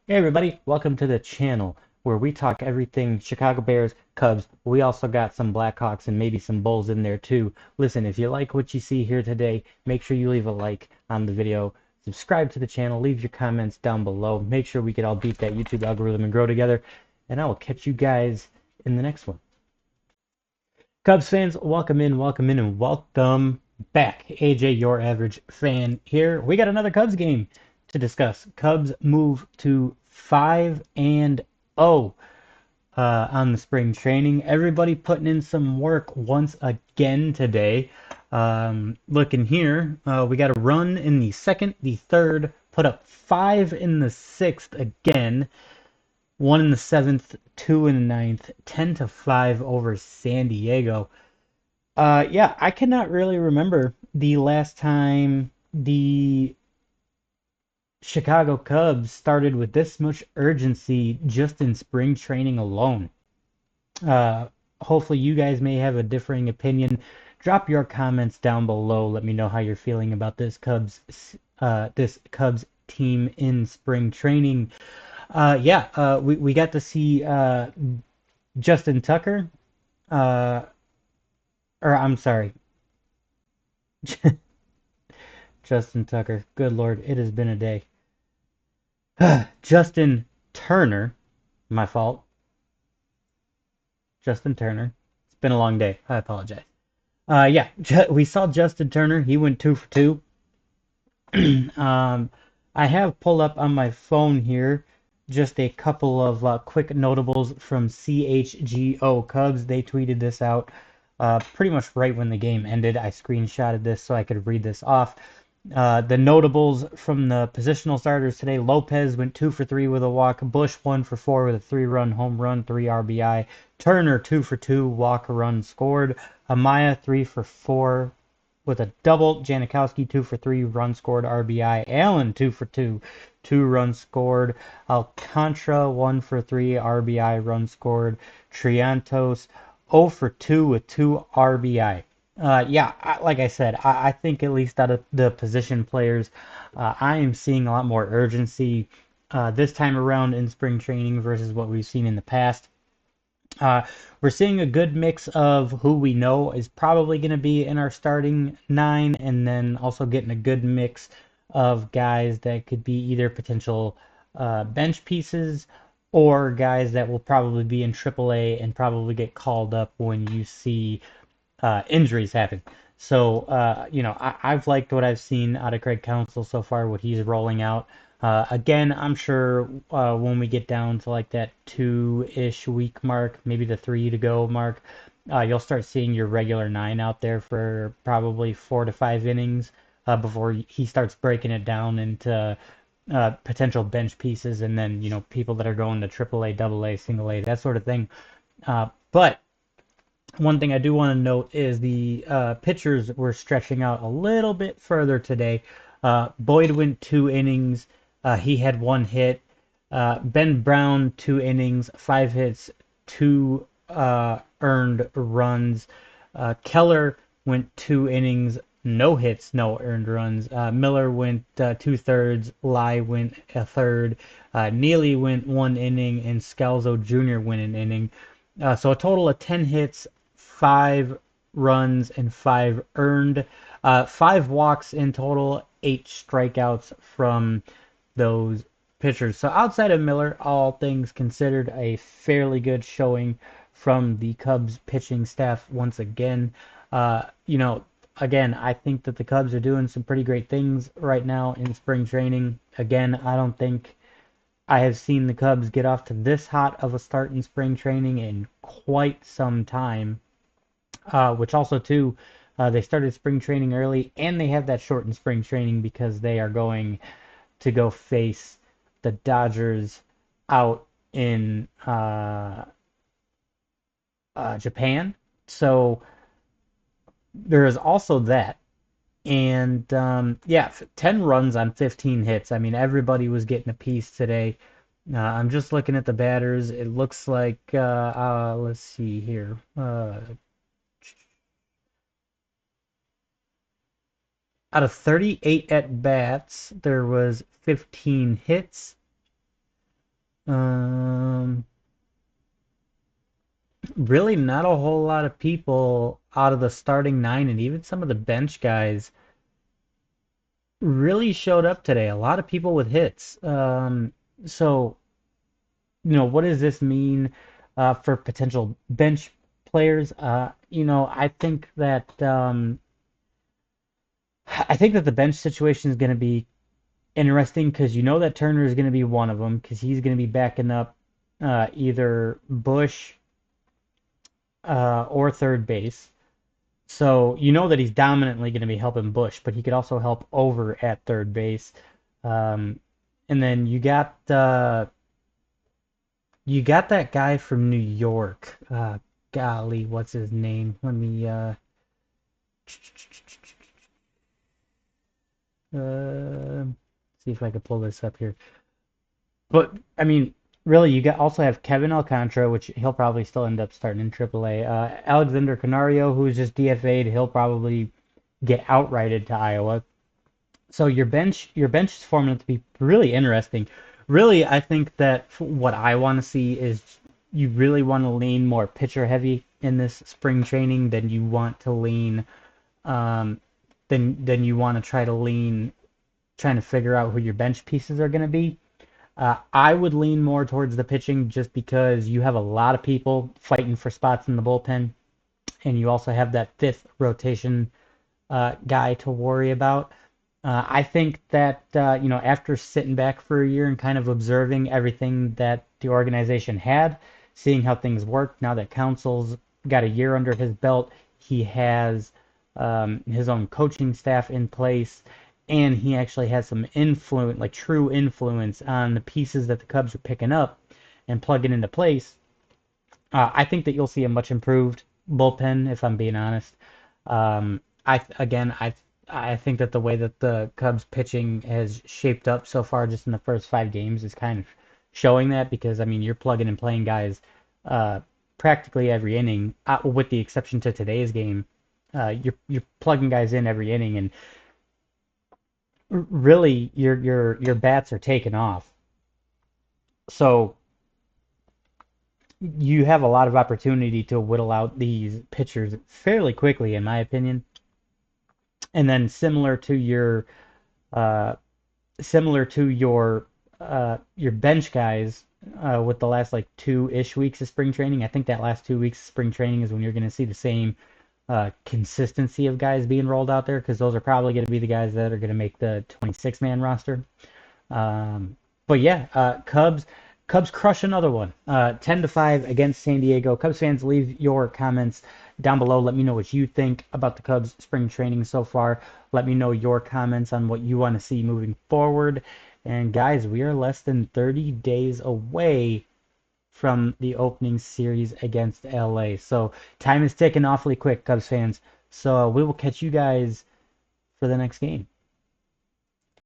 Hey everybody, welcome to the channel where we talk everything Chicago Bears, Cubs. We also got some Blackhawks and maybe some Bulls in there too. Listen, if you like what you see here today, make sure you leave a like on the video, subscribe to the channel, leave your comments down below. Make sure we can all beat that YouTube algorithm and grow together. And I will catch you guys in the next one. Cubs fans, welcome in, and welcome back. AJ, your average fan here. We got another Cubs game to discuss. Cubs move to 5-0 on the spring training. Everybody putting in some work once again today. Looking here, we got a run in the second, the third, put up five in the sixth again. One in the seventh, two in the ninth, 10-5 over San Diego. Yeah, I cannot really remember the last time the Chicago Cubs started with this much urgency just in spring training alone. Uh, Hopefully you guys may have a differing opinion. Drop your comments down below. Let me know how you're feeling about this Cubs team in spring training. We got to see Justin Tucker. Uh, or I'm sorry, Justin Tucker. Good Lord, it has been a day. Justin Turner, my fault. Justin Turner. It's been a long day. I apologize. Yeah, we saw Justin Turner. He went 2 for 2. um, I have pulled up on my phone here just a couple of quick notables from CHGO Cubs. They tweeted this out pretty much right when the game ended. I screenshotted this so I could read this off. The notables from the positional starters today: Lopez went 2 for 3 with a walk, Bush 1 for 4 with a 3-run home run, 3 RBI, Turner 2 for 2, walk, run scored, Amaya 3 for 4 with a double, Janikowski 2 for 3, run scored, RBI, Allen 2 for 2, 2 runs scored, Alcantara 1 for 3, RBI, run scored, Triantos 0 for 2 with 2 RBI. Like I said, I think at least out of the position players, I am seeing a lot more urgency this time around in spring training versus what we've seen in the past. Uh, we're seeing a good mix of who we know is probably going to be in our starting nine, and then also getting a good mix of guys that could be either potential bench pieces or guys that will probably be in AAA and probably get called up when you see injuries happen. So, I've liked what I've seen out of Craig Counsell so far, what he's rolling out. Again, I'm sure when we get down to like that 2-ish week mark, maybe the 3 to go mark, you'll start seeing your regular nine out there for probably 4 to 5 innings before he starts breaking it down into potential bench pieces, and then people that are going to AAA, AA, single A, that sort of thing. But one thing I do want to note is the pitchers were stretching out a little bit further today. Boyd went 2 innings. He had 1 hit. Ben Brown 2 innings, 5 hits, two earned runs. Keller went 2 innings, no hits, no earned runs. Miller went 2/3. Lai went a third. Neely went 1 inning, and Scalzo Jr. went an inning. So a total of 10 hits, 5 runs, and 5 earned. 5 walks in total, 8 strikeouts from those pitchers. So outside of Miller, all things considered, a fairly good showing from the Cubs pitching staff once again. Again, I think that the Cubs are doing some pretty great things right now in spring training. Again, I don't think I have seen the Cubs get off to this hot of a start in spring training in quite some time. Which also too, they started spring training early, and they have that shortened spring training because they are going to go face the Dodgers out in Japan. So there is also that. And yeah, 10 runs on 15 hits. I mean, everybody was getting a piece today. I'm just looking at the batters. It looks like, let's see here. Out of 38 at bats, there was 15 hits. Um, Really not a whole lot of people out of the starting nine, and even some of the bench guys really showed up today. A lot of people with hits. So, what does this mean for potential bench players? I think that the bench situation is going to be interesting because you know that Turner is going to be one of them because he's going to be backing up either Bush or third base. So you know that he's dominantly going to be helping Bush, but he could also help over at third base. Um, and then you got that guy from New York. Golly, what's his name? Let me uh, see if I can pull this up here. But I mean, really, you got also have Kevin Alcantara, which he'll probably still end up starting in AAA. Alexander Canario, who's just DFA'd, he'll probably get outrighted to Iowa. So your bench is forming to be really interesting. Really, I think that what I want to see is you really want to lean more pitcher heavy in this spring training than you want to lean um, than you want to try to lean trying to figure out who your bench pieces are going to be. I would lean more towards the pitching just because you have a lot of people fighting for spots in the bullpen, and you also have that fifth rotation guy to worry about. I think that after sitting back for a year and kind of observing everything that the organization had, seeing how things work, now that Council's got a year under his belt, he has his own coaching staff in place, and he actually has some influence, like true influence, on the pieces that the Cubs are picking up and plugging into place. I think that you'll see a much improved bullpen, if I'm being honest. I think that the way that the Cubs pitching has shaped up so far, just in the first 5 games, is kind of showing that because I mean you're plugging and playing guys uh, practically every inning, with the exception to today's game. You're plugging guys in every inning, and really your bats are taking off. So you have a lot of opportunity to whittle out these pitchers fairly quickly, in my opinion. And then uh, similar to your bench guys with the last like 2-ish weeks of spring training. I think that last 2 weeks of spring training is when you're going to see the same consistency of guys being rolled out there because those are probably going to be the guys that are going to make the 26-man roster. Um, but yeah, Cubs crush another one. 10-5 against San Diego. Cubs fans, leave your comments down below. Let me know what you think about the Cubs spring training so far. Let me know your comments on what you want to see moving forward. And guys, we are less than 30 days away from the opening series against LA. So time is ticking awfully quick, Cubs fans. So we will catch you guys for the next game.